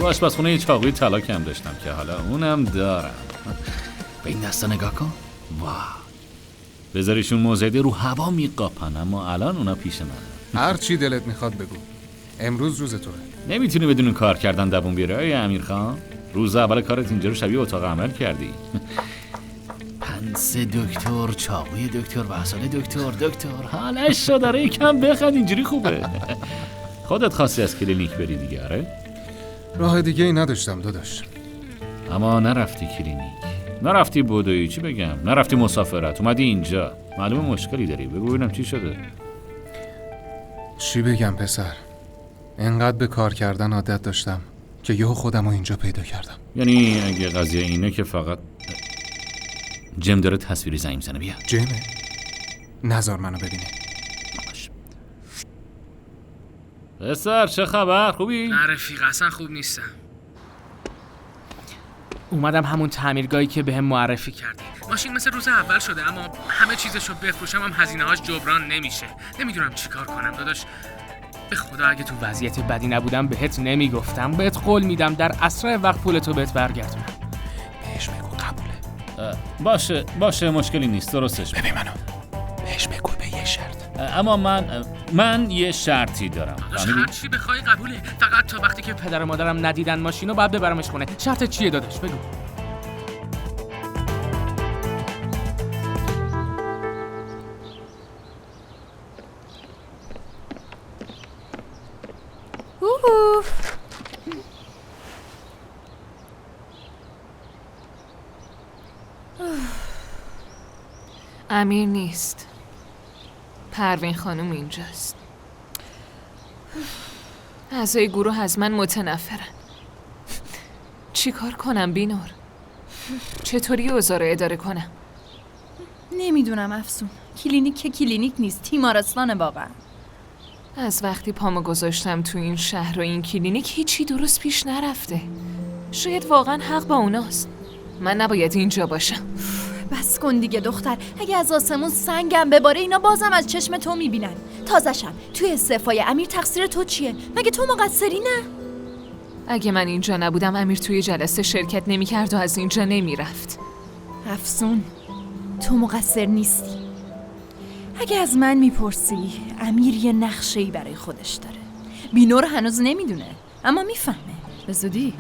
تو آشپزخونه یه چاقوی طلا کم داشتم که حالا اونم دارم. به این دستا نگاه کن. واه، بذاریشون موزده رو هوا میقاپن، اما الان اونا پیش من. هر چی دلت میخواد بگو. امروز روز توه. نمیتونی بدون کار کردن دووم بیاری آیه امیر خان؟ روز اول کارت اینجا رو شبیه اتاق عمل کردی. پنس دکتر، چاقوی دکتر، وسایل دکتر حالش شو داره، یکم بخند، اینجوری خوبه. خودت خواستی از کلینیک بری دیگه؟ آره؟ راه دیگه ای نداشتم داداش. اما نرفتی کلینیک، نرفتی بدوی، چی بگم، نرفتی مسافرت، اومدی اینجا. معلومه مشکلی داری، بگو ببینم چی شده. چی بگم پسر، انقدر به کار کردن عادت داشتم که یهو خودم رو اینجا پیدا کردم. یعنی اگه قضیه اینه که فقط جم داره تصویری زنگ میزنه. بیا. جمه؟ نذار منو ببینه. پسر چه خبر؟ خوبی؟ نه رفیق، اصلا خوب نیستم. اومدم همون تعمیرگاهی که بهم معرفی کردی. ماشین مثل روز اول شده، اما همه چیزشو بفروشم هم هزینه‌هاش جبران نمیشه. نمیدونم چیکار کنم داداش. به خدا اگه تو وضعیت بدی نبودم بهت نمیگفتم. بهت قول میدم در اسرع وقت پولتو بهت برگردونم. بهش بگو قبوله. باشه مشکلی نیست، درستش. ببین منو. بهش بگو به یه شرط. اما من یه شرطی دارم. داداش هر چی بخوای قبوله، فقط تا وقتی که پدر و مادرم ندیدن ماشینو باید ببرمش خونه. شرط چیه داداش؟ بگو. امیر نیست، پروین خانم اینجاست. اعضای گروه از من متنفرن. چیکار کنم بینور؟ چطوری اوضاع رو اداره کنم؟ نمیدونم افسون. کلینیک نیست، تیمارستانه واقعا. از وقتی پامو گذاشتم تو این شهر و این کلینیک هیچی درست پیش نرفته. شاید واقعا حق با اوناست. من نباید اینجا باشم. بس کن دیگه دختر. اگه از آسمون سنگم بباره اینا بازم از چشم تو میبینن. تازشم توی استعفای امیر تقصیر تو چیه؟ مگه تو مقصری نه؟ اگه من اینجا نبودم امیر توی جلسه شرکت نمی‌کرد و از اینجا نمیرفت. افسون، تو مقصر نیستی. اگه از من میپرسی امیر یه نقشه‌ای برای خودش داره. بینور هنوز نمیدونه اما میفهمه. به زودی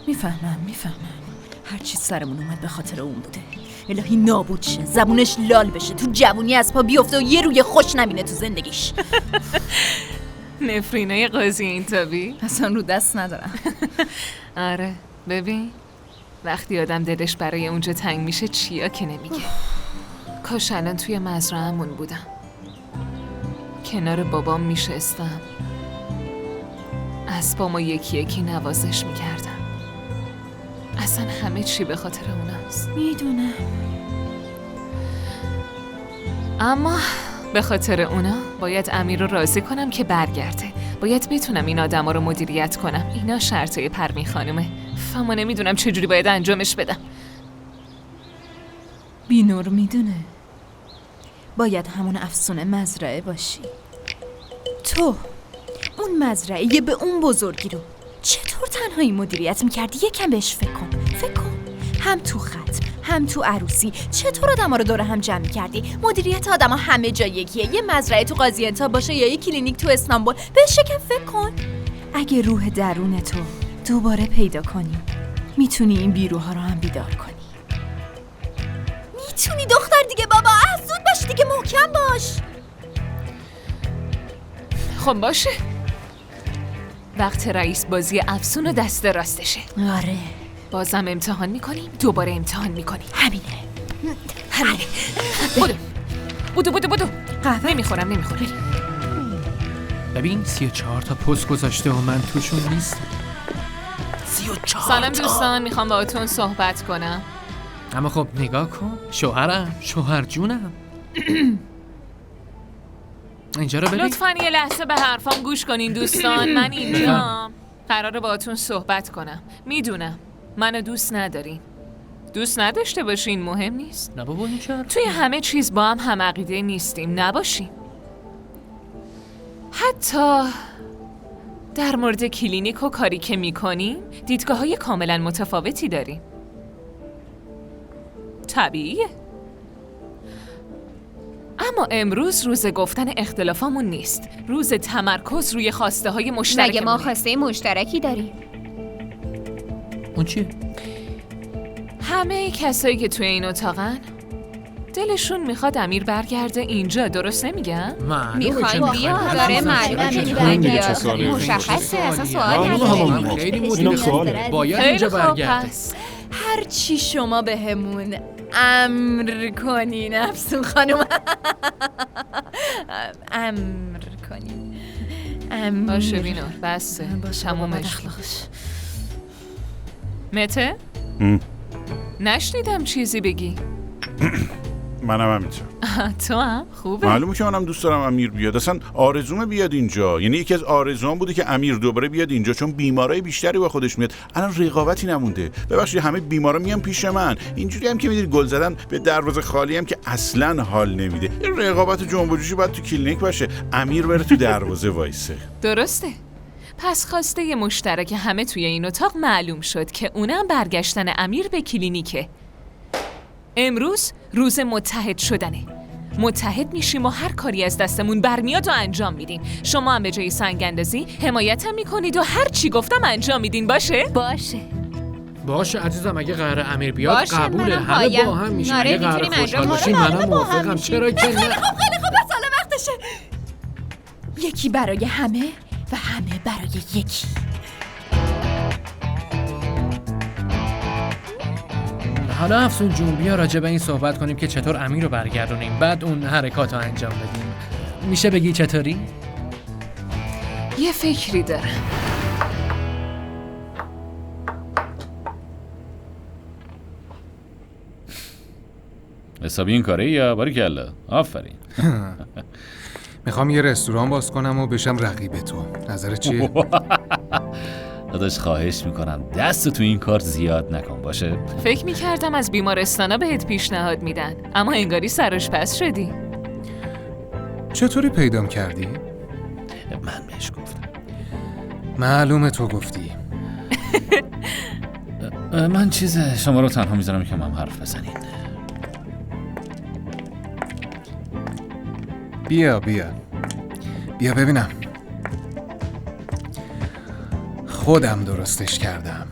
میفهمم. هر چی سرمون اومد به خاطر اون بوده. الهی نابود شه، زبونش لال بشه، تو جوونی از پا بیفته و یه روی خوش نبینه تو زندگیش. نفرینای قاضی این تابی؟ اصلا رو دست ندارم. آره ببین، وقتی آدم دلش برای اونجا تنگ میشه چیا که نمیگه. کاش الان توی مزرعه‌مون بودم، کنار بابام میشستم، اسبامو یکی یکی نوازش میکردم. اصلا همه چی به خاطر اوناست. میدونم، اما به خاطر اونا باید امیر رو راضی کنم که برگرده. باید بتونم این آدما رو مدیریت کنم. اینا شرطای پروین خانومه، فما نمیدونم چجوری باید انجامش بدم. بینور میدونه. باید همون افسون مزرعه باشی. تو اون مزرعه یه به اون بزرگی رو چطور تنهایی مدیریت میکردی؟ یکم بهش فکر کن. هم تو ختم هم تو عروسی چطور آدم ها رو دور هم جمع میکردی؟ مدیریت آدم ها همه جا یکیه. یه مزرعه تو قاضی‌انتا باشه یا یه کلینیک تو استانبول، بهش یکم فکر کن. اگه روح درون تو دوباره پیدا کنی میتونی این بیروها رو هم بیدار کنی. میتونی دختر دیگه. بابا زود باش دیگه، محکم باش. خب باشه، وقت رئیس بازی افسون و دست راستشه. آره، بازم امتحان میکنیم، دوباره امتحان میکنیم. همینه. بودو قهوه نمیخورم. ببین 34 تا پست گذاشته و من توشون نیست. 34 سلام دوستان، میخوام باهاتون صحبت کنم. اما خب نگاه کن، شوهر جونم. اینجا رو ببین. لطفاً یه لحظه به حرفام گوش کنین دوستان. من اینجام قراره باهاتون صحبت کنم. میدونم منو دوست ندارین، دوست نداشته باشین، مهم نیست. نه بابا این چرا؟ توی همه چیز با هم عقیده نیستیم، نباشیم. حتی در مورد کلینیک و کاری که میکنیم دیدگاه‌های کاملا متفاوتی داریم. طبیعیه. اما امروز روز گفتن اختلافامون نیست. روز تمرکز روی خواسته های مشترکمونه. مگه ما خواسته مشترکی داریم؟ اون چیه؟ همه کسایی که توی این اتاقن دلشون میخواد امیر برگرده اینجا، درست نمیگم؟ میخوایم بیا، داره معلومه برگرده. مشخصه، اصلا سوال نداره. خیلی متفاوته. باید اینجا برگرده. هر چی شما بهمون امر کنین افسون خانم. امر کنین. باشه بینور، بسه. تمومش. مته؟ نشنیدم چیزی بگی. منم همینطور. تو هم؟ خوبه. معلومه که منم دوست دارم امیر بیاد. اصلا آرزومه بیاد اینجا. یعنی یکی از آرزوام بوده که امیر دوباره بیاد اینجا، چون بیمارای بیشتری با خودش میاد. الان رقابتی نمونده. ببخشید همه بیمارا میان پیش من. اینجوری هم که میدونید گل زدن به دروازه خالی هم که اصلا حال نمیده. این رقابت جنب و جوشی باید تو کلینیک باشه. امیر بره تو دروازه وایسه. درسته. پس خواسته مشترک همه توی این اتاق معلوم شد که اونم برگشتن امیر به کلینیکه. امروز روز متحد شدنه. متحد میشیم و هر کاری از دستمون برمیاد و انجام میدیم. شما هم به جای سنگ اندازی حمایتم میکنید و هر چی گفتم انجام میدین. باشه عزیزم، اگه قراره امیر بیاد باشه، قبوله. منم همه باید. با هم میشیم. آره، اگه قراره میتونیم خوشحال انجام باشیم بدیم. منم با هم موافقم. میشیم. چرا که نه؟ خیلی خوب، بس حالا وقتشه. یکی برای همه و همه برای یکی. حالا افسون جون بیا راجع به این صحبت کنیم که چطور امیر رو برگردونیم، بعد اون حرکات رو انجام بدیم. میشه بگی چطوری؟ یه فکری دارم. حسابی این کاره یا باریکلا. آفرین. میخوام یه رستوران باز کنم و بشم رقیب تو. نظرت چیه؟ داداش خواهش میکنم دست تو این کار زیاد نکن، باشه؟ فکر میکردم از بیمارستانا بهت پیشنهاد میدن، اما انگاری سرش پس شدی. چطوری پیدام کردی؟ من بهش گفتم. معلومه تو گفتی. من شما رو تنها میذارم که من حرف بزنید. بیا ببینم. خودم درستش کردم.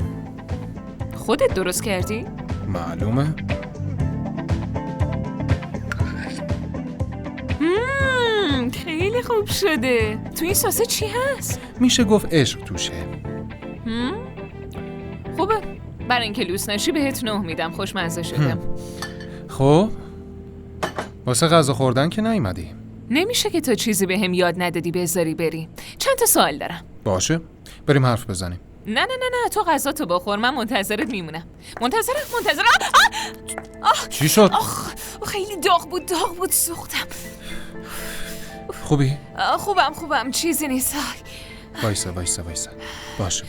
خودت درست کردی؟ معلومه. خیلی خوب شده. تو این ساسه چی هست؟ میشه گفت عشق توشه. خوبه. برای اینکه لوس نشی بهت 9 میدم. خوشمزه شدم. خب واسه غذا خوردن که نیومدی. نمیشه که تو چیزی بهم یاد ندادی بذاری بریم. چند تا سوال دارم. باشه بریم حرف بزنیم. نه تو غذا تو بخور، من منتظرت میمونم. منتظرم. چی شد؟ خیلی داغ بود سوختم. خوبی؟ خوبم چیزی نیست. وایسا. باشه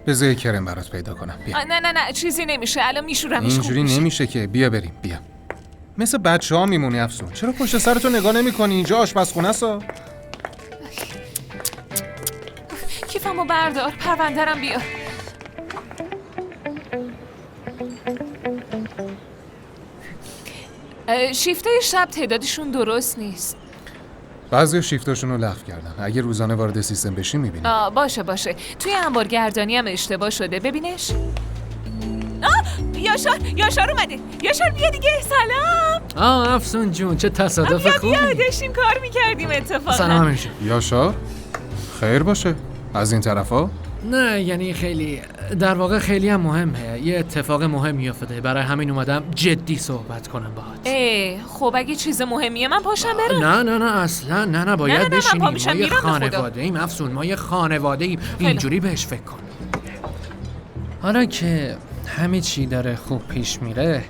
بذار یه کرم برات پیدا کنم. بیا. نه چیزی نمیشه، الان میشورمش. اینجوری نمیشه که. بیا بریم. بیا. مثل بچه ها میمونی افسون. چرا پشت سرتو نگاه نمی کنی؟ اینجا آشپزخونه است. کیفمو بردار، پروندرم بیار. شیفته شب تعدادشون درست نیست. بعضی شیفتاشون رو لغو کردن. اگه روزانه وارد سیستم بشی میبینی. باشه توی انبارگردانی هم اشتباه شده، ببینش. یاشار اومده. یاشار بیا دیگه. سلام. افسون جون چه تصادف خوبی. بیا داشتیم کار میکردیم اتفاقا. سلام امیر جون. یاشار خیر باشه. از این طرفا؟ نه یعنی خیلی در واقع خیلی هم مهمه. یه اتفاق مهمی افتاده، برای همین اومدم جدی صحبت کنم باهات. خب اگه چیز مهمیه من پاشم برم. نه اصلا نه باید بشینیم. ما یه خانواده ایم افسون، ما یه خانواده ایم. اینجوری بهش فکر کن. حالا که همه چی داره خوب پیش میره،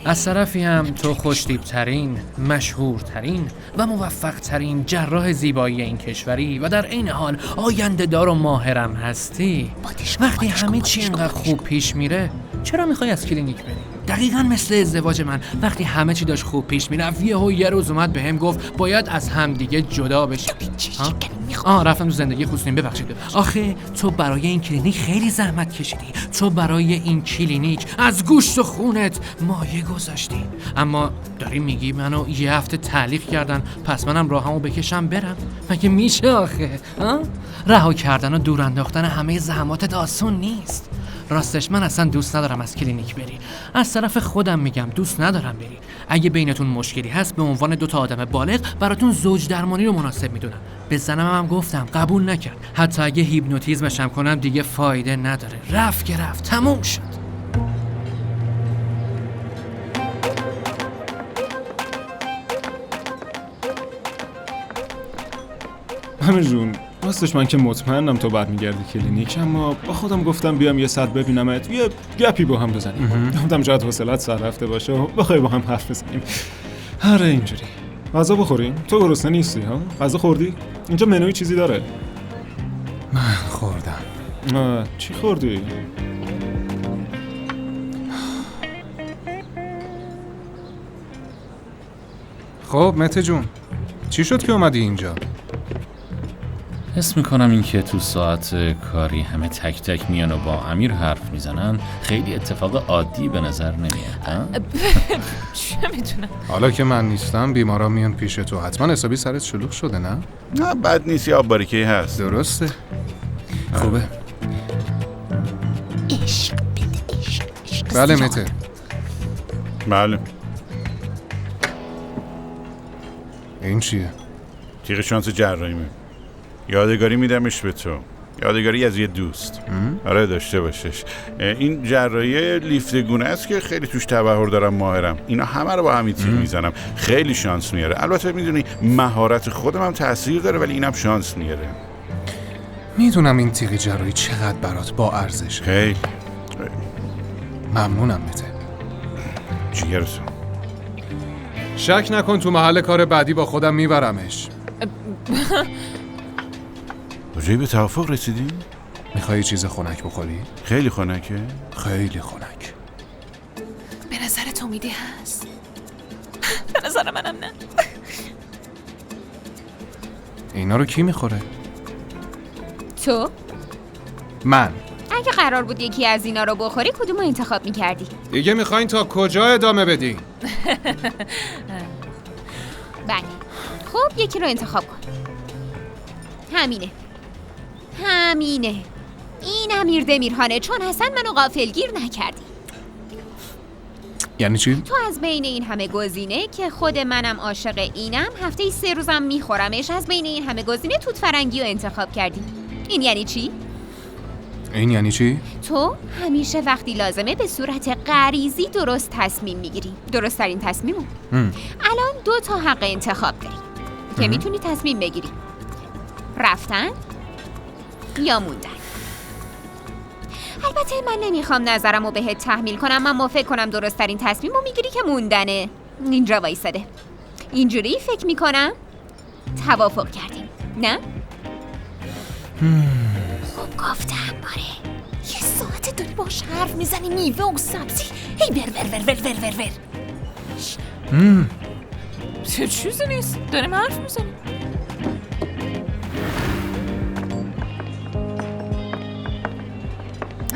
از طرفی هم تو خوش‌تیپ‌ترین، مشهورترین و موفق‌ترین جراح زیبایی این کشوری و در عین حال آینده دار و ماهرم هستی. وقتی همه چی اینقدر خوب پیش میره، چرا میخوای از کلینیک بری؟ دقیقاً مثل ازدواج من. وقتی همه چی داشت خوب پیش میرفت یه روز اومد بهم گفت باید از همدیگه جدا بشیم. رفتم تو زندگی خصوصیم، ببخشید. آخه تو برای این کلینیک خیلی زحمت کشیدی، تو برای این کلینیک از گوشت و خونت مایه گذاشتی، اما داری میگی منو یه هفته تعلیق کردن پس منم راهمو بکشم برم؟ مگه میشه آخه؟ رها کردن و دور انداختن همه زحماتت آسون نیست. راستش من اصلا دوست ندارم از کلینیک بری. از طرف خودم میگم دوست ندارم بری. اگه بینتون مشکلی هست به عنوان 2 آدم بالغ براتون زوج درمانی رو مناسب میدونم. به زنم هم گفتم قبول نکرد. حتی اگه هیپنوتیزمش هم کنم دیگه فایده نداره. رفت که رفت، تموم شد. همه جون، راستش من که مطمئنم تو برمیگردی کلینیک، اما با خودم گفتم بیام یه ساعت ببینمت، یه گپی با هم بزنیم. گفتم شاید حوصله‌ات سر رفته باشه و بخوای با هم حرف بزنیم. آره اینجوری. غذا بخوریم؟ تو گرسنه نیستی ها؟ غذا خوردی؟ اینجا منوی چیزی داره؟ من خوردم. چی خوردی؟ خب مته جون، چی شد که اومدی اینجا؟ حس میکنم این که تو ساعت کاری همه تک تک میان و با امیر حرف میزنن خیلی اتفاق عادی به نظر نمیاد. چه میتونم؟ حالا که من نیستم بیمارا میان پیش تو، حتما حسابی سرت شلوغ شده نه؟ نه بد نیست، یا باریکه‌ای هست. درسته. خوبه. عشق بده، عشق. بله مته. بله. این چیه؟ تیغ شانس جراحیمه. یادگاری میدمش به تو، یادگاری از یه دوست. آره داشته باشش. این جراحی لیفتگونه است که خیلی توش تبحر دارم، ماهرم. اینا همه رو با همین تیغ میزنم، خیلی شانس میاره. البته میدونی مهارت خودم هم تاثیر داره، ولی اینم شانس میاره. میدونم این تیغ جراحی چقدر برات با ارزشه. خیلی ممنونم مته. جیگرتون. شک نکن تو محل کار بعدی با خودم میبرمش. کجایی به توافق رسیدیم؟ میخوایی چیز خنک بخوری؟ خیلی خنکه؟ خیلی خنک. به نظرت امیدی هست؟ به نظر منم نه. اینا رو کی میخوره؟ تو؟ من. اگه قرار بود یکی از اینا رو بخوری کدومو انتخاب میکردی؟ دیگه میخواین تا کجا ادامه بدین؟ بله. خب یکی رو انتخاب کن. همینه. این امیر دمیرهانه، چون حسن منو غافلگیر نکردی. یعنی چی؟ تو از بین این همه گزینه که خود منم عاشق اینم، هفته 3 روزم میخورمش، از بین این همه گزینه توت فرنگی رو انتخاب کردی. این یعنی چی؟ این یعنی چی؟ تو همیشه وقتی لازمه به صورت غریزی درست تصمیم میگیری. درست ترین تصمیمو. الان 2 تا حق انتخاب داری که میتونی تصمیم بگیری: رفتن یا موندن. البته من نمیخوام نظرمو بهت تحمیل کنم، اما فکر کنم درست ترین تصمیمو میگیری که موندنه. اینجا وایساده. اینجوری فکر میکنم توافق کردیم، نه؟ گفتم باره. یه ساعت داری باش حرف میزنی، میوه و سبزی هی ور. چه چیزی نیست، داریم حرف میزنیم.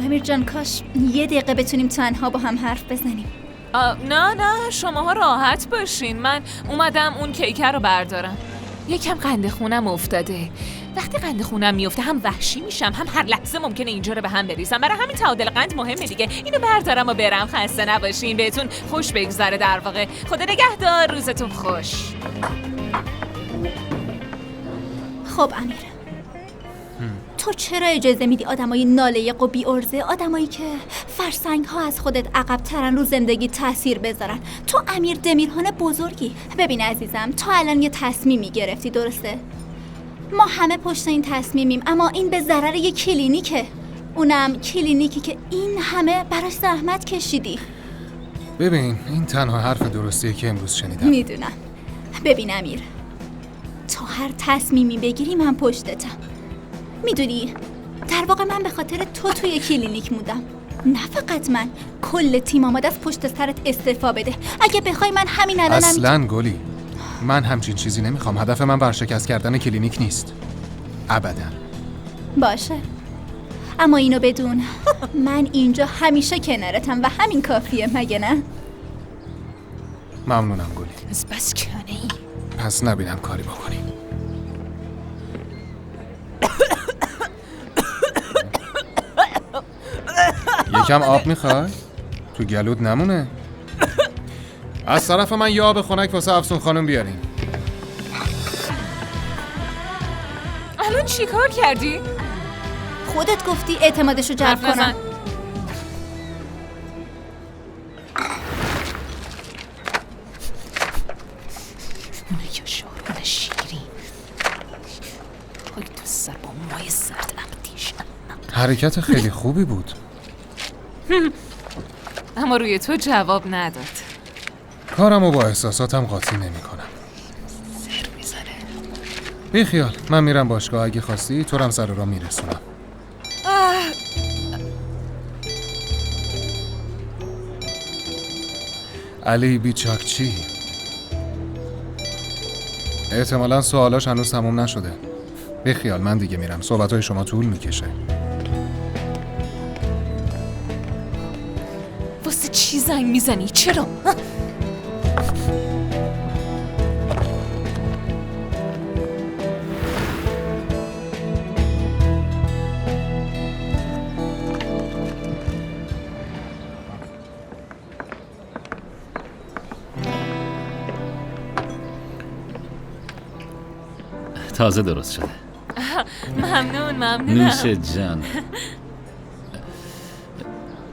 امیر جان کاش یه دقیقه بتونیم تنها با هم حرف بزنیم. نه شماها راحت باشین، من اومدم اون کیکه رو بردارم. یکم قند خونم افتاده. وقتی قند خونم میفته هم وحشی میشم، هم هر لحظه ممکنه اینجا رو به هم بریزم. برای همین تعادل قند مهمه دیگه. اینو بردارم و برم. خسته نباشین، بهتون خوش بگذره. در واقع خدا نگهدار، روزتون خوش. خب امیر، تو چرا اجازه میدی آدمای نالایق و بی ارزه، آدمایی که فرسنگ ها از خودت عقب ترن رو زندگی تاثیر بذارن؟ تو امیر دمیرهان بزرگی. ببین عزیزم، تو الان یه تصمیمی گرفتی، درسته؟ ما همه پشت این تصمیمیم، اما این به ضرر یه کلینیکه. اونم کلینیکی که این همه براش زحمت کشیدی. ببین این تنها حرف درستیه که امروز شنیدم. میدونم. ببین امیر، تو هر تصمیمی بگیری من پشتتم. میدونی در واقع من به خاطر تو توی کلینیک موندم. نه فقط من، کل تیم آماده از پشت سرت استعفا بده. اگه بخوای من همین الانم اصلاً گلی، من همچین چیزی نمیخوام. هدف من ورشکست کردن کلینیک نیست ابداً. باشه، اما اینو بدون من اینجا همیشه کنارتم و همین کافیه، مگه نه؟ ممنونم گلی. بس کنه ای. پس نبینم کاری بکنی. یکم آب میخوای؟ تو گلود نمونه. از طرف من یه آب خنک واسه افسون خانم بیارین. الان چی کار کردی؟ خودت گفتی اعتمادشو جلب کنم. اونه یا شاهرون شیرین خاک تو سر با مای سرد عبدیش. حرکت خیلی خوبی بود. اما روی تو جواب نداد. کارمو با احساساتم قاطی نمی کنم. سر میزنه. بی خیال، من میرم باشگاه. اگه خواستی تو رم سر را میرسونم. علی بیچاکچی، احتمالاً سوالاش هنوز تموم نشده. بی خیال، من دیگه میرم. صحبتهای شما طول میکشه. واسه چی زنگ میزنی؟ چرا؟ تازه درست شده. ممنونم. نوش جان.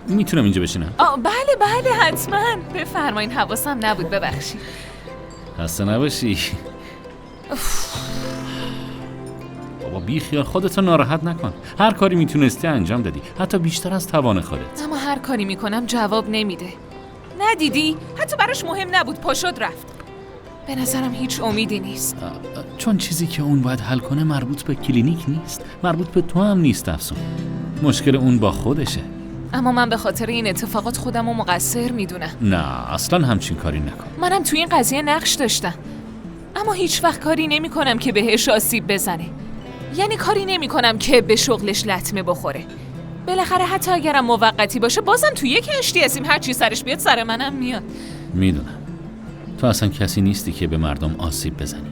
میتونم اینجا بشینم؟ بله حتما. بفرمایین، حواسم نبود، ببخشید. خسته نباشی. بابا بی خیال، خودتو ناراحت نکن. هر کاری میتونستی انجام دادی، حتی بیشتر از توان خودت. اما هر کاری میکنم جواب نمیده. ندیدی؟ حتی براش مهم نبود، پا شد رفت. به نظرم هیچ امیدی نیست. چون چیزی که اون باید حل کنه مربوط به کلینیک نیست، مربوط به تو هم نیست افسون. مشکل اون با خودشه. اما من به خاطر این اتفاقات خودم رو مقصر میدونم. نه اصلا همچین کاری نکن. منم توی این قضیه نقش داشتم، اما هیچ وقت کاری نمی کنم که بهش آسیب بزنه. یعنی کاری نمی کنم که به شغلش لطمه بخوره. بالاخره حتی اگرم موقتی باشه بازم توی یک کشتی هستیم، هر چی سرش بیاد سر منم میاد. میدونم تو اصلا کسی نیستی که به مردم آسیب بزنی.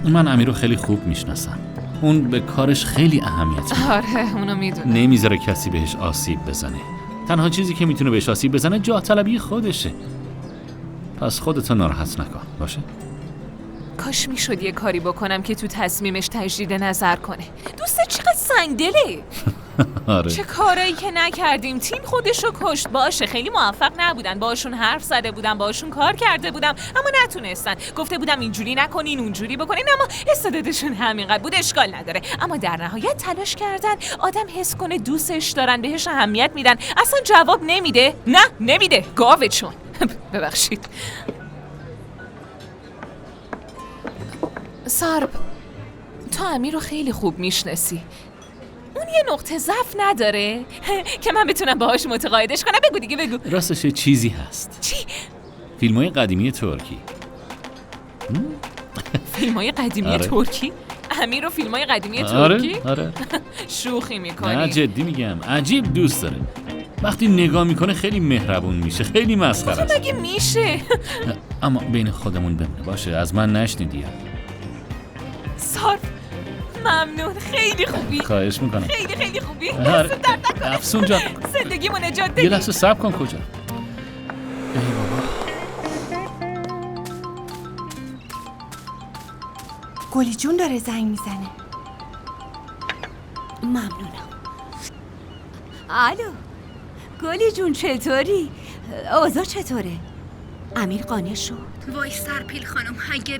من امیرو خیلی خوب میشناسم. اون به کارش خیلی اهمیت میده. آره اونو میدونم. نمیذاره کسی بهش آسیب بزنه. تنها چیزی که میتونه بهش آسیب بزنه جاه طلبی خودشه. پس خودتو ناراحت نکن، باشه؟ کاش میشد یه کاری بکنم که تو تصمیمش تجدید نظر کنه. دوستت چقدر سنگدله. آره. چه کارایی که نکردیم. تیم خودشو کشت. باشه خیلی موفق نبودن، باشون حرف زده بودم، باشون کار کرده بودم، اما نتونستن. گفته بودم اینجوری نکنین اونجوری بکنین، اما استعدادشون همینقدر بود، اشکال نداره. اما در نهایت تلاش کردن آدم حس کنه دوستش دارن، بهش اهمیت میدن. اصلا جواب نمیده. نه نمیده، گاوچون. ببخشید. سارب، تو امیر رو خیلی خوب میشناسی. اون یه نقطه ضعف نداره که من بتونم باهاش متقاعدش کنم؟ بگو دیگه، بگو. راستش چیزی هست. چی؟ فیلم‌های قدیمی ترکی. فیلم‌های قدیمی آره. ترکی؟ امیر رو فیلم‌های قدیمی ترکی؟ آره. شوخی میکنی؟ نه جدی میگم، عجیب دوست داره. وقتی نگاه میکنه خیلی مهربون میشه، خیلی مسخره است. مگه میشه؟ اما بین خودمون بمونه، باشه؟ از من نشنیدی. سارب ممنون، خیلی خوبی. خواهش میکنم. خیلی خیلی خوبی. آره. دست درد نکنه. افسون جان، زندگیمو نجات دادی. یه لحظه صبر کن. کجا؟ ای بابا. گلی جون داره زنگ میزنه. ممنونم. الو گلی جون، چطوری؟ اوضاع چطوره؟ امیر قانع شد؟ وای سرپیل خانم، اگه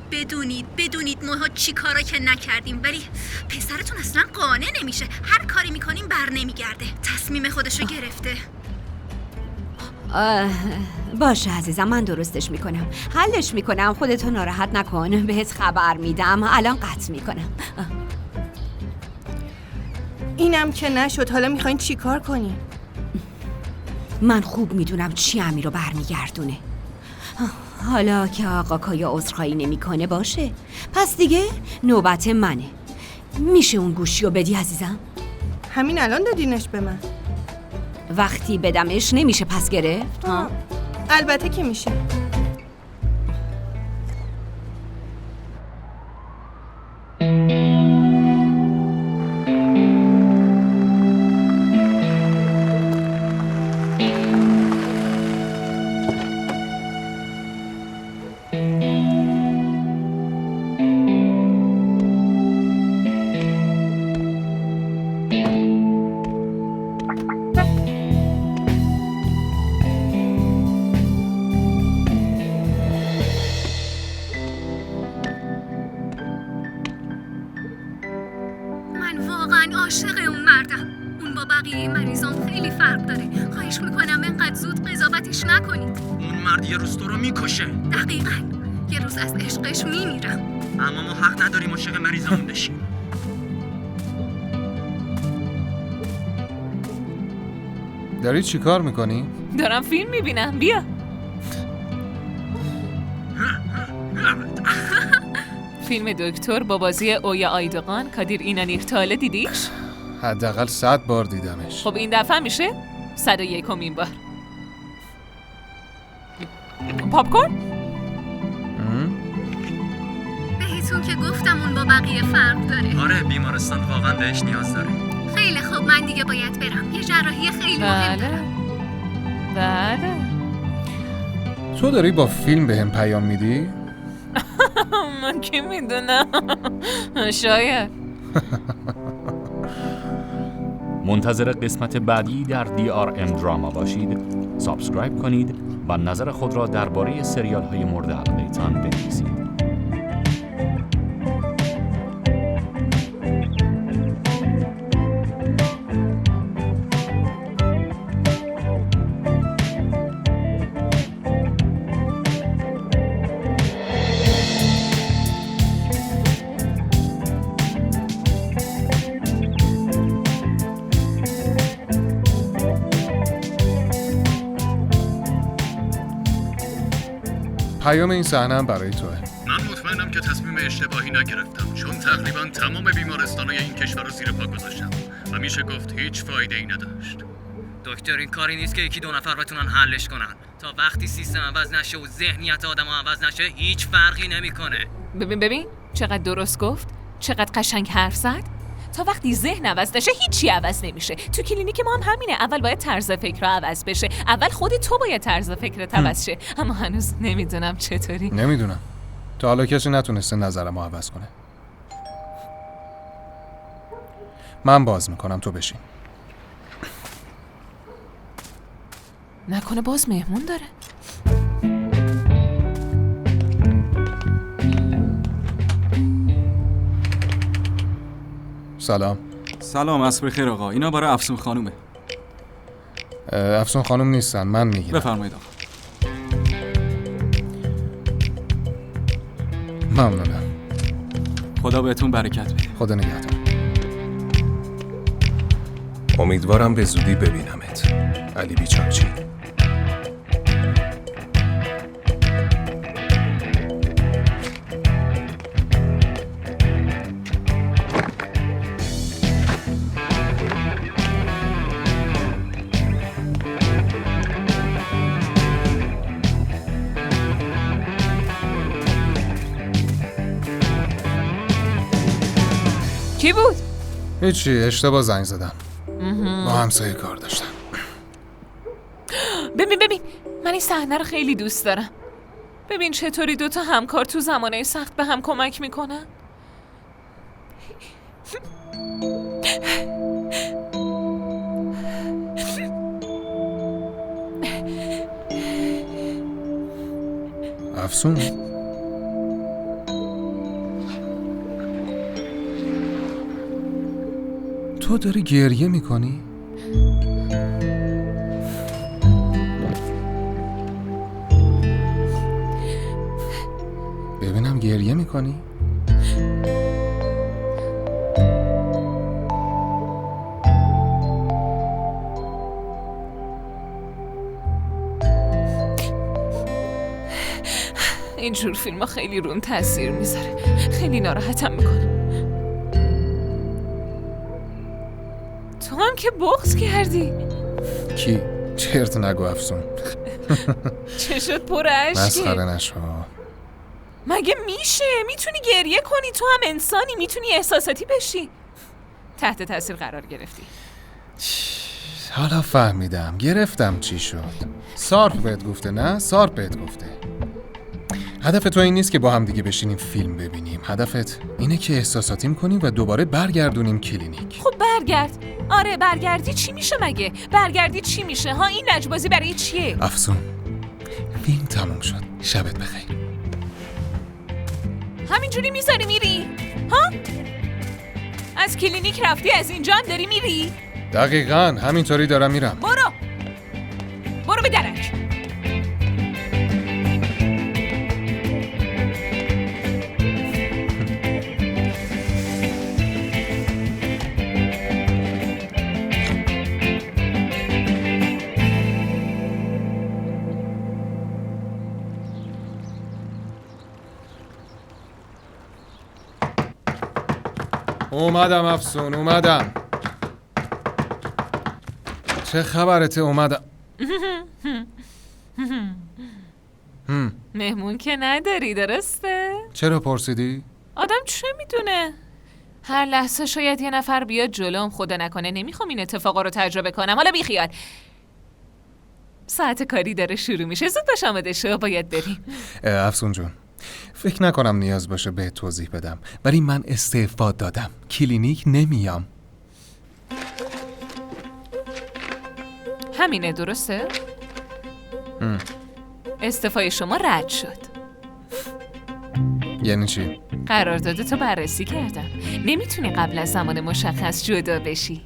بدونید ماها چی کارا که نکردیم، ولی پسرتون اصلا قانع نمیشه. هر کاری میکنیم بر نمیگرده. تصمیم خودشو گرفته. باشه عزیزم، من درستش میکنم، حلش میکنم. خودتو ناراحت نکن، بهت خبر میدم. الان قطع میکنم. اینم که نشد. حالا میخواین چی کار کنیم؟ من خوب میدونم چی امیر رو برمیگردونه. حالا که آقا کایا عذرخواهی نمیکنه باشه، پس دیگه نوبت منه. میشه اون گوشی رو بدی عزیزم؟ همین الان دادینش به من. وقتی بدمش نمیشه پس گرفت؟ البته که میشه. عاشق اون مردم. اون با بقیه مریضان خیلی فرق داره. خواهش میکنم انقدر زود قضاوتش نکنید. اون مرد یه روز تو رو میکشه. دقیقاً. یه روز از عشقش میمیرم. اما ما حق نداریم عاشق مریضمون بشیم. داری چی کار میکنی؟ دارم فیلم میبینم. بیا. فیلم دکتر با بازی اویا آیدوغان. کادیر اینانیر تا حالا دیدیش؟ حداقل 100 بار دیدمش. خب این دفعه میشه 101مین بار. پاپکورن؟ بهتون که گفتم اون با بقیه فرق داره. آره بیمارستان واقعا بهش نیاز داره. خیلی خوب من دیگه باید برم. یه جراحی خیلی مهم دارم. بله. تو داری با فیلم بهم پیام میدی؟ من کی میدونم. شاید. منتظر قسمت بعدی در DRM دراما باشید. سابسکرایب کنید و نظر خود را درباره سریال های مورد علاقه‌تان بنویسید. پیام این صحنه هم برای توه. من مطمئنم که تصمیم اشتباهی نگرفتم، چون تقریبا تمام بیمارستان‌های این کشور رو زیر پا گذاشتم و میشه گفت هیچ فایده‌ای نداشت. دکتر این کاری نیست که یکی دو نفر بتونن حلش کنن. تا وقتی سیستم عوض نشه و ذهنیت آدم‌ها عوض نشه هیچ فرقی نمیکنه. ببین چقدر درست گفت، چقدر قشنگ حرف زد. تا وقتی ذهن عوض نشه هیچی عوض نمیشه. تو کلینیک ما هم همینه. اول باید طرز فکر عوض بشه. اول خود تو باید طرز فکرت عوض شه. اما هنوز نمیدونم چطوری. نمیدونم. تا حالا کسی نتونسته نظرمو عوض کنه. من باز میکنم تو بشین. نکنه باز مهمون داره. سلام عصر بخیر آقا. اینا برای افسون خانومه. افسون خانوم نیستن، من میگیرم. بفرمایید آقا. ممنونم. خدا بهتون برکت بده. خدا نگهدار. امیدوارم به زودی ببینمت علی بیچارچی. کی بود؟ هیچی، اشتباه زنگ زدم. با همسایه کار داشتم. ببین من این صحنه رو خیلی دوست دارم. ببین چطوری دوتا همکار تو زمانه سخت به هم کمک میکنن. افسون تو داری گریه میکنی؟ ببینم گریه میکنی؟ اینجور فیلم ها خیلی رون تاثیر میذاره. خیلی ناراحتم میکنه. تو هم که بغض کردی. کی؟ چرت نگو افسون. چشت پر اشکه. مسخره نشو. مگه میشه؟ میتونی گریه کنی، تو هم انسانی، میتونی احساساتی بشی. تحت تاثیر قرار گرفتی. حالا فهمیدم، گرفتم چی شد. سارپ بهت گفته نه؟ سارپ بهت گفته. هدف تو این نیست که با هم دیگه بشینیم فیلم ببینیم. هدفت اینه که احساساتیم کنیم و دوباره برگردونیم کلینیک. خب برگرد. آره برگردی چی میشه مگه؟ برگردی چی میشه؟ ها این لجبازی برای چیه؟ افسون، فیلم تموم شد. شبت بخیر. همینجوری میذاری میری؟ ها؟ از کلینیک رفتی، از اینجا هم داری میری؟ دقیقاً همینطوری دارم میرم. برو به درک. اومدم افسون، اومدم. چه خبرته؟ اومدم. مهمون که نداری درسته؟ چرا پرسیدی؟ آدم چه میدونه؟ هر لحظه شاید یه نفر بیاد جلوم، خدا نکنه. نمیخوام این اتفاقا رو تجربه کنم. حالا بیخیال. ساعت کاری داره شروع میشه. زود باش آماده شو، باید بریم. افسون جون، فکر نکنم نیاز باشه به توضیح بدم، ولی من استعفا دادم. کلینیک نمیام. همینه درسته؟ استعفای شما رد شد. یعنی چی؟ قراردادتو بررسی کردم. نمیتونی قبل از زمان مشخص جدا بشی.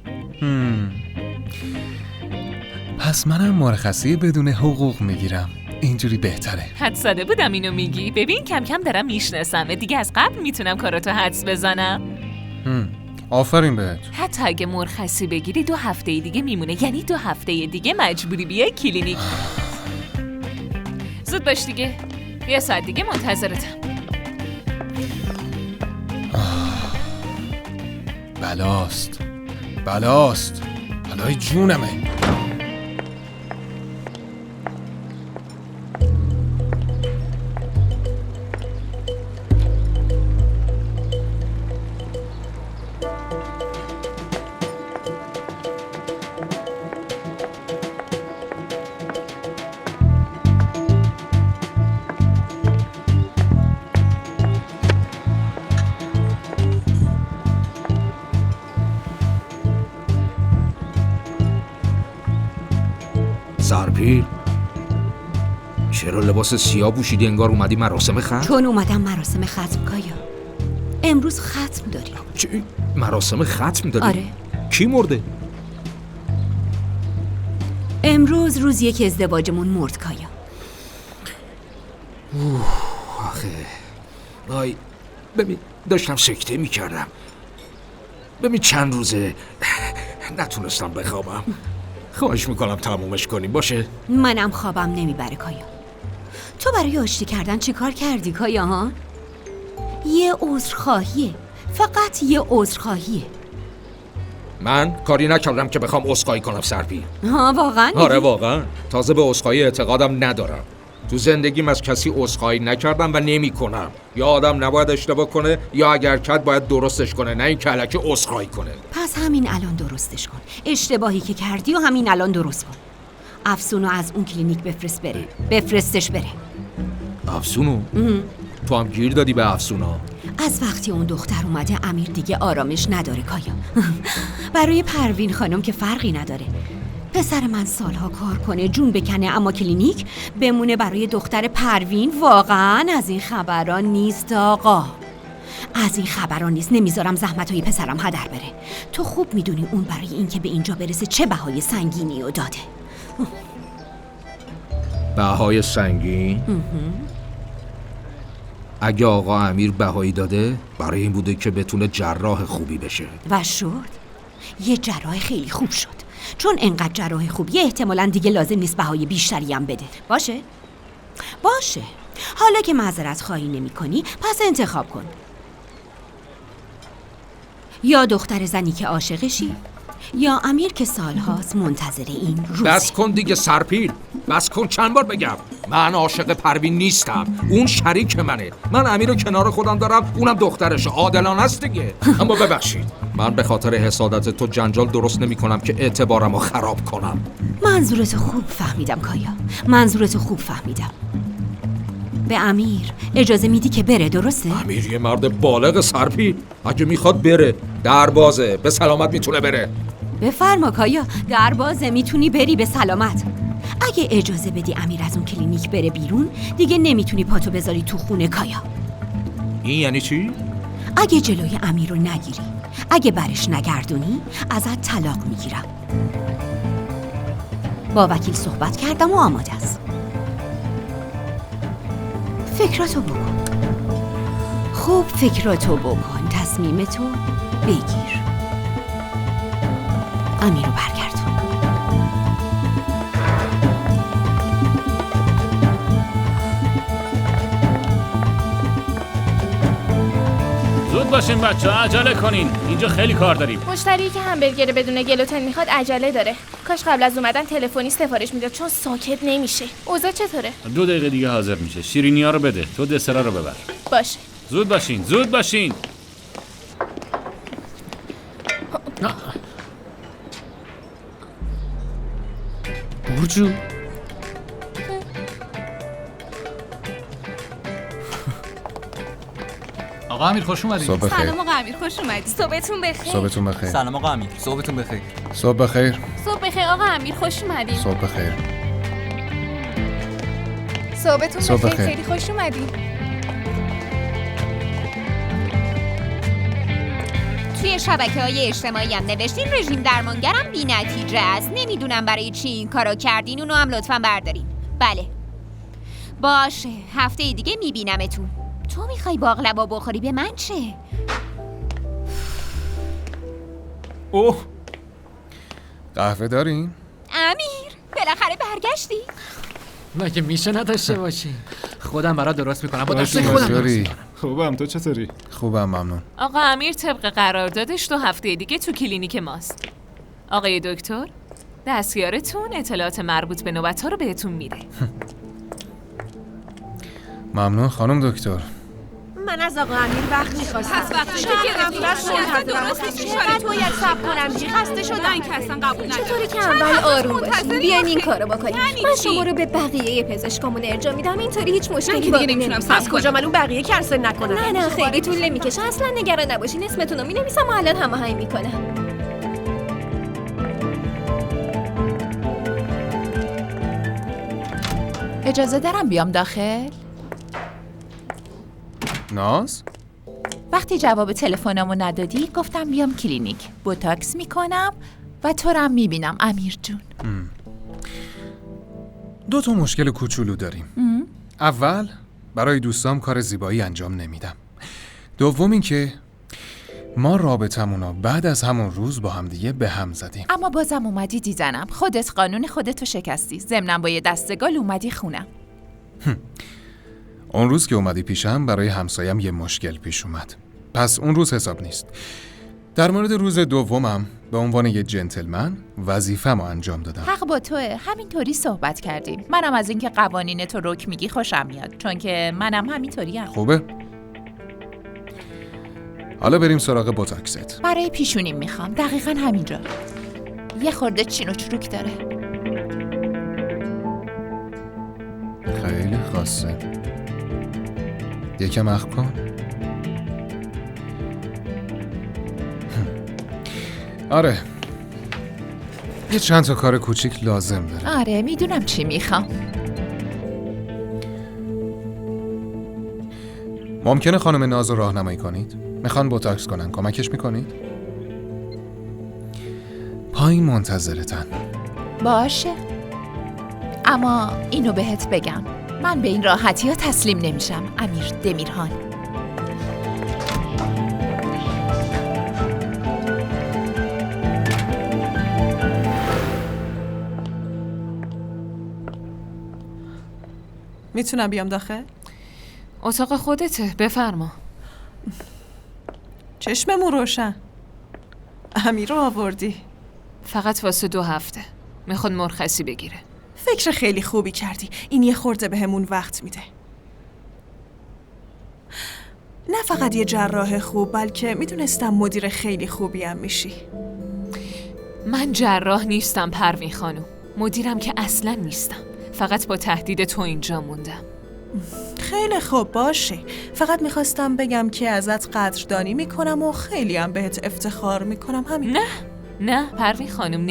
پس منم مرخصی بدون حقوق میگیرم. اینجوری بهتره. حد زده بودم اینو میگی. ببین کم کم دارم میشناسم دیگه. از قبل میتونم کاراتو حدس بزنم. آفرین بهت. حتی اگه مرخصی بگیری 2 هفته دیگه میمونه. یعنی 2 هفته دیگه مجبوری بیای کلینیک. زود باش دیگه. 1 ساعت دیگه منتظرتم. بلاست بلای جونمه. سرپیل، چرا لباس سیاه پوشیدی؟ انگار اومدی مراسم ختم. چون اومدم مراسم ختم. کایا امروز ختم داریم. چی؟ مراسم ختم داریم؟ آره. کی مرده؟ امروز روزیه که ازدواجمون مرد کایا. آخه آی ببین داشتم سکته میکردم. ببین چند روزه نتونستم بخوابم. خواهش میکنم تمومش کنیم باشه؟ منم خوابم نمیبره کایا. تو برای آشتی کردن چی کار کردی کایا ها؟ یه عذرخواهیه، فقط یه عذرخواهیه. من کاری نکردم که بخوام عذرخواهی کنم سرپیل. ها واقعا؟ آره واقعا. تازه به عذرخواهی اعتقادم ندارم. تو زندگیم از کسی عذرخواهی نکردم و نمیکنم. یا آدم نباید اشتباه کنه یا اگر کرد باید درستش کنه، نه این کلکه عذرخواهی کنه. پس همین الان درستش کن. اشتباهی که کردی و همین الان درست کن. افسونو از اون کلینیک بفرست بره. بفرستش بره. افسونو؟ تو هم گیر دادی به افسونا. از وقتی اون دختر اومده امیر دیگه آرامش نداره کایا. برای پروین خانم که فرقی نداره. پسر من سالها کار کنه جون بکنه اما کلینیک بمونه برای دختر پروین. واقعا از این خبران نیست آقا. از این خبران نیست. نمیذارم زحمتهای پسرم هدر بره. تو خوب میدونی اون برای این که به اینجا برسه چه بهای سنگینی رو داده. بهای سنگین؟ اگه آقا امیر بهایی داده برای این بوده که بتونه جراح خوبی بشه. و شد یه جراح خیلی خوب شد. چون انقدر جراح خوبیه احتمالاً دیگه لازم نیست بهای بیشتری هم بده. باشه حالا که معذرت خواهی نمی کنی پس انتخاب کن. یا دختر زنی که عاشقشی، یا امیر که سالهاست منتظر این روزه. بس کن دیگه سرپیل، بس کن. چند بار بگم من عاشق پروین نیستم، اون شریک منه. من امیر رو کنار خودم دارم، اونم دخترشه. عادلانه است دیگه. اما ببخشید من به خاطر حسادت تو جنجال درست نمی کنم که اعتبارم رو خراب کنم. منظورت خوب فهمیدم کایا، منظورت خوب فهمیدم. به امیر اجازه میدی که بره، درسته؟ امیر یه مرد بالغ سرپیل، اگه میخواد بره در بازه، به سلامت میتونه بره. بفرما کایا، در بازه، میتونی بری به سلامت. اگه اجازه بدی امیر از اون کلینیک بره بیرون دیگه نمیتونی پاتو بذاری تو خونه کایا. این یعنی چی؟ اگه جلوی امیر رو نگیری، اگه برش نگردونی ازت طلاق میگیرم. با وکیل صحبت کردم و آماده است. فکراتو بکن، خوب فکراتو بکن، تصمیمتو بگیر. امیر رو برگردون. زود باشین بچه‌ها، عجله کنین، اینجا خیلی کار داریم. مشتری که همبرگر بدون گلوتن میخواد عجله داره. کاش قبل از اومدن تلفنی سفارش میداد چون ساکت نمیشه. اوضاع چطوره؟ 2 دقیقه دیگه حاضر میشه. شیرینی‌ها رو بده، تو دسرا رو ببر. باشه. زود باشین، زود باشین. برجو آقا امیر خوش اومدید. صبح بخیر. سلام آقا امیر، خوش اومدید. صبحتون بخیر. صبحتون بخیر. سلام آقا امیر، صبحتون بخیر. صبح بخیر. صبح بخیر آقا امیر، خوش اومدید. صبح بخیر. صبحتون بخیر. بخیر. خیلی خوش اومدید. توی شبکه‌های اجتماعی هم نوشتین رژیم درمانگرم بی نتیجه است. نمیدونم برای چی این کارو کردین، اونو هم لطفاً بردارین. بله باشه، هفته دیگه میبینمتون. تو میخوای باقلوا بخوری، به من چه؟ اوه، قهوه دارین؟ امیر بالاخره برگشتی؟ مگه میشه نداشته باشی؟ خودم برات درست میکنم، با دست باشی، خودم درست چطوری؟ میکنم. خوبم، تو چطوری؟ خوبم، ممنون. آقا امیر طبق قراردادش 2 هفته دیگه تو کلینیک ماست. آقای دکتر، دستیارتون اطلاعات مربوط به نوبت‌ها رو بهتون میده. ممنون خانم دکتر. من از آقا امیر وقت می‌خواستم. پس وقتی که گرفتی چقدر باید صبر کنم دیگه، خسته شدم که اصلا قبول ندارم. چطوری که اول آروم باشیم، بیاین این کارو بکنیم. من شما رو به بقیه پزشکامون ارجاع میدم، اینطوری هیچ مشکلی دیگه نمیتونم صبر کنم. کجا معلوم بقیه کنسل نکنن. نه خیلی طول نمیکشه، اصلا نگران نباشین. اسمتون رو مینویسم و الان هماهنگ میکنم. اجازه دارم بیام داخل؟ ناز؟ وقتی جواب تلفنمو ندادی گفتم بیام کلینیک، بوتاکس میکنم و تو رم میبینم امیر جون. 2 مشکل کوچولو داریم. اول، برای دوستام کار زیبایی انجام نمیدم. دوم این که ما رابطمونو بعد از همون روز با هم دیگه به هم زدیم. اما بازم اومدی دیدنم، خودت قانون خودتو شکستی، ضمناً با یه دستگال اومدی خونم. اون روز که اومدی پیشم برای همسایم یه مشکل پیش اومد، پس اون روز حساب نیست. در مورد روز دومم به عنوان یه جنتلمن وظیفه‌مو انجام دادم. حق با توه، همینطوری صحبت کردیم. منم از اینکه قوانین تو رک میگی خوشم میاد، چون که منم همینطوریم. خوبه؟ حالا بریم سراغ بوتاکست. برای پیشونیم میخوام، دقیقاً همینجا. یه خورده چین و چروک داره. خیلی خاصه. یکم اخم کن. آره، یه چند تا کار کوچیک لازم داره. آره میدونم چی میخوام. ممکنه خانم ناز رو راهنمایی کنید؟ میخوان بوتاکس کنن، کمکش میکنید؟ پایین منتظرتن. باشه، اما اینو بهت بگم، من به این راحتی ها تسلیم نمیشم. امیر دمیرهان. میتونم بیام داخل؟ اتاق خودته، بفرما. چشممون روشن. امیر رو آوردی؟ فقط واسه 2 هفته. میخواد مرخصی بگیره. فکر خیلی خوبی کردی. این یه خورده بهمون وقت میده. نه فقط یه جراح خوب، بلکه میدونستم مدیر خیلی خوبی هم میشی. من جراح نیستم پروین خانم. مدیرم که اصلا نیستم. فقط با تهدید تو اینجا موندم. خیلی خوب باشه. فقط میخواستم بگم که ازت قدردانی میکنم و خیلی هم بهت افتخار میکنم. همین. نه پروین خانم،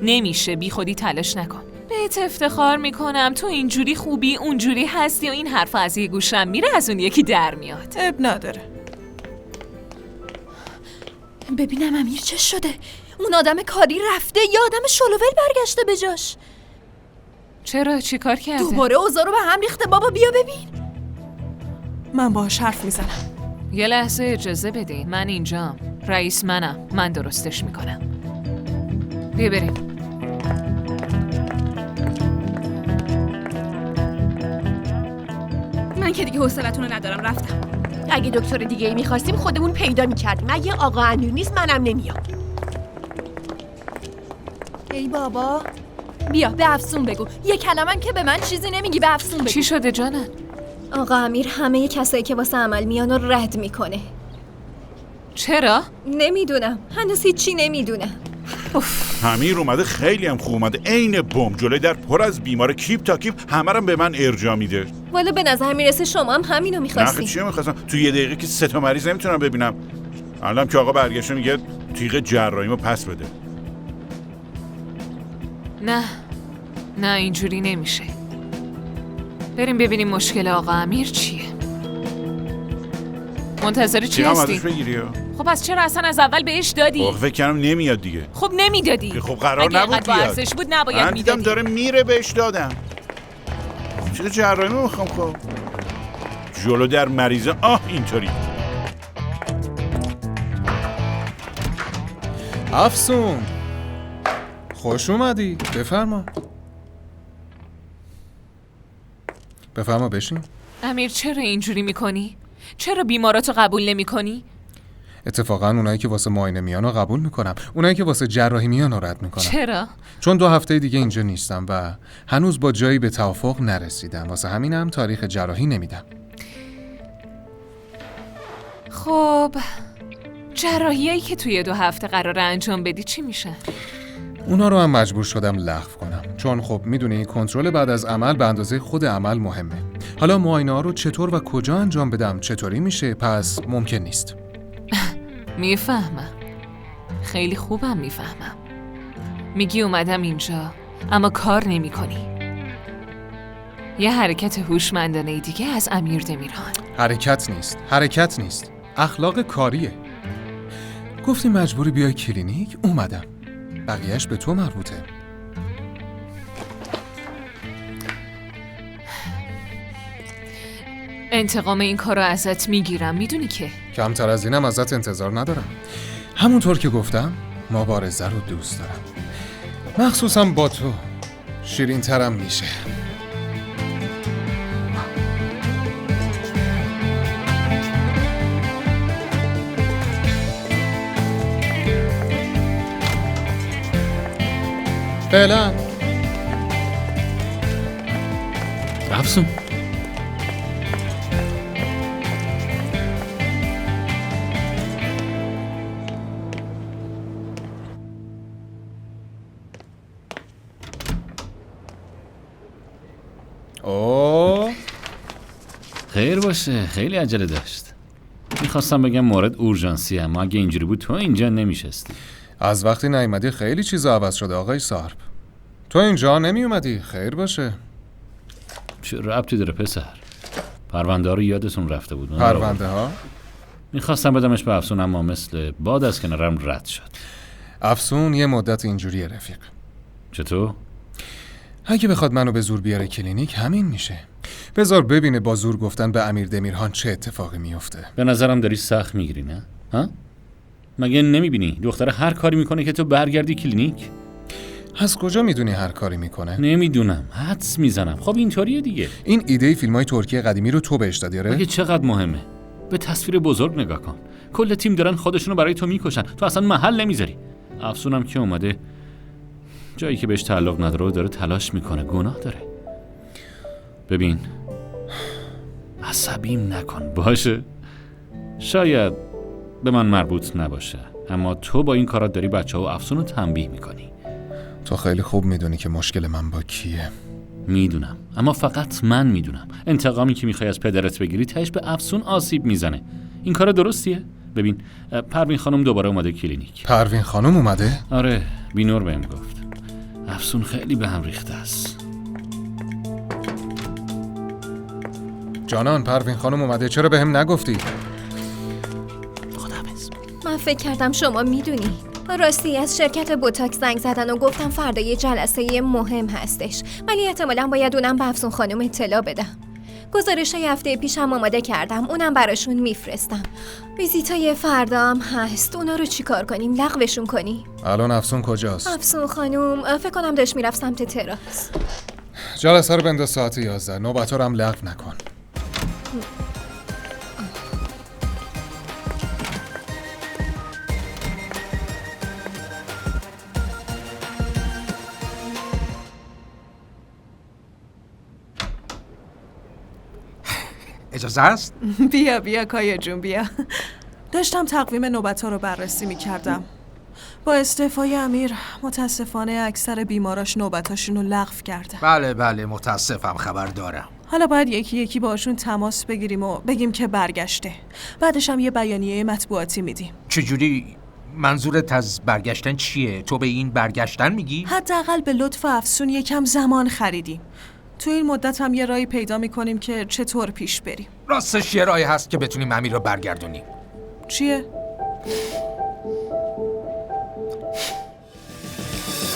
نمیشه. بی خودی تلاش نکن. بهت افتخار میکنم تو اینجوری خوبی اونجوری هستی و این حرف از یه گوشم میره از اون یکی در میاد. اب نداره. ببینم امیر چه شده؟ اون آدم کاری رفته یا آدم شلوول برگشته به جاش؟ چرا؟ چی کار کرده؟ دوباره اوضاع رو به هم ریخته. بابا بیا ببین. من باهاش حرف میزنم. یه لحظه اجازه بدین، من اینجام. رئیس منم، من درستش میکنم. بیا بریم. من که دیگه حوصلتون رو ندارم، رفتم. اگه دکتر دیگه ای میخواستیم خودمون پیدا میکردیم. اگه آقا امیر نیست منم نمیام. ای بابا بیا به افسون بگو. یه کلمن که به من چیزی نمیگی، به افسون بگو. چی شده جانن؟ آقا امیر همه کسایی که واسه عمل میان رو رد میکنه. چرا؟ نمیدونم، هنوز هیچی نمیدونم. امیر اومده، خیلی هم خوب اومده، عین بم جلوی در پر از بیمار، کیپ تا کیپ همه رو به من ارجاع میده. والا به نظر میرسه شما هم همینو می‌خواستی. نه چی می‌خواستم؟ تو یه دقیقه که 3 تا مریض نمیتونم ببینم. الان که آقا برگشته میگه تیغ جراحیمو پس بده. نه اینجوری نمیشه. بریم ببینیم مشکل آقا امیر چیه. منتظر چی هستی؟ خب از چرا اصلا از اول بهش دادی؟ فکر کنم نمیاد دیگه. خب نمیدادی. خب قرار نبود بیاد. اگه ارزش بود نباید میدادی. من دیدم داره میره بهش دادم. چرا جراحیمو میخوام؟ خب جلو در مریضه اینطوری. افسون خوش اومدی. بفرما بشین. امیر چرا اینجوری میکنی؟ چرا بیماراتو قبول نمیکنی؟ اتفاقا اونایی که واسه معاینه میان رو قبول میکنم، اونایی که واسه جراحی میان رو رد میکنم. چرا؟ چون 2 هفته دیگه اینجا نیستم و هنوز با جایی به توافق نرسیدم، واسه همینم تاریخ جراحی نمیدم. خب جراحیایی که توی 2 هفته قراره انجام بدی چی میشه؟ اونا رو هم مجبور شدم لغو کنم، چون خب میدونی کنترل بعد از عمل به اندازه خود عمل مهمه. حالا معاینه ها رو چطور و کجا انجام بدم چطوری میشه، پس ممکن نیست. میفهمم، خیلی خوبم میفهمم. میگی اومدم اینجا اما کار نمی کنی. یه حرکت هوشمندانه دیگه از امیر دمیرهان. حرکت نیست، اخلاق کاریه. گفتی مجبوری بیای کلینیک، اومدم. بقیهش به تو مربوطه. انتقام این کار رو ازت میگیرم، میدونی که کمتر از اینم ازت انتظار ندارم. همونطور که گفتم مبارزه رو دوست دارم، مخصوصا با تو. شیرین ترم میشه. فعلا افسون خیر باشه، خیلی عجله داشت. میخواستم بگم مورد اورژانسی، اما اگه اینجوری بود تو اینجا نمیشستی. از وقتی نیومدی خیلی چیزا عوض شده آقای سارپ. تو اینجا نمی اومدی. خیر باشه. چه ربطی داره پسر؟ پرونده ها رو یادتون رفته بود. پرونده ها؟ میخواستم بدمش به افسون اما مثل باد از کنارم رد شد. افسون یه مدت اینجوریه رفیق. چطور؟ اگه بخواد منو به زور بیاره کلینیک همین میشه. بذار ببینه با زور گفتن به امیر دمیرهان چه اتفاقی میفته. به نظرم داری سخت میگیری نه؟ ها؟ مگه نمیبینی دختره هر کاری میکنه که تو برگردی کلینیک؟ از کجا میدونی هر کاری میکنه؟ نمیدونم، حدس میزنم. خب اینطوریه دیگه. این ایده فیلم‌های ترکی قدیمی رو تو بهش دادی آره؟ اگه چقدر مهمه. به تصویر بزرگ نگاه کن. کل تیم دارن خودشونو برای تو میکشن، تو اصلا محل نمیذاری. افسونم که اومده جایی که بهش تعلق نداره و داره تلاش میکنه، گناه داره. ببین، عصبیم نکن باشه. شاید به من مربوط نباشه، اما تو با این کارات داری بچه‌ها و افسون رو تنبیه میکنی. تو خیلی خوب میدونی که مشکل من با کیه. میدونم، اما فقط من میدونم. انتقامی که میخوای از پدرت بگیری تهش به افسون آسیب میزنه. این کار درستیه؟ ببین، پروین خانم دوباره اومده کلینیک. پروین خانم اومده؟ آره، بینور بهم گفت. افسون خیلی به هم ریخته است. جانان، پروین خانم اومده، چرا بهم نگفتی؟ من فکر کردم شما میدونی. راستی از شرکت بوتاکس زنگ زدن و گفتم فردا یه جلسه مهم هستش، ولی احتمالاً باید اونم به افسون خانم اطلاع بدم. گزارش‌های هفته پیشم آماده کردم، اونم براشون میفرستم. ویزیتای فردا هم هست، اونا رو چیکار کنیم؟ لغوشون کنیم؟ الان افسون کجاست؟ افسون خانم فکر کنم داشت میرفت سمت تراس. جلسه رو بنداز ساعت 11. نوبت‌ها رو هم لغو نکن. اجازه است؟ بیا کایا جون بیا. داشتم تقویم نوبت‌ها رو بررسی می‌کردم. با استعفای امیر متاسفانه اکثر بیماراش نوبتاشون رو لغو کردن. بله متاسفم، خبر دارم. حالا باید یکی یکی باشون تماس بگیریم و بگیم که برگشته. بعدش هم یه بیانیه مطبوعاتی میدیم. چجوری؟ منظورت از برگشتن چیه؟ تو به این برگشتن میگی؟ حداقل به لطف افسون یکم زمان خریدیم. تو این مدت هم یه راهی پیدا میکنیم که چطور پیش بریم. راستش یه راهی هست که بتونیم امیر رو برگردونیم. چیه؟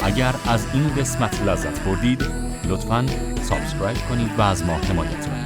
اگر از این قسمت لذت بردید، لطفاً سابسکرایب کنید و از ما حمایت کنید.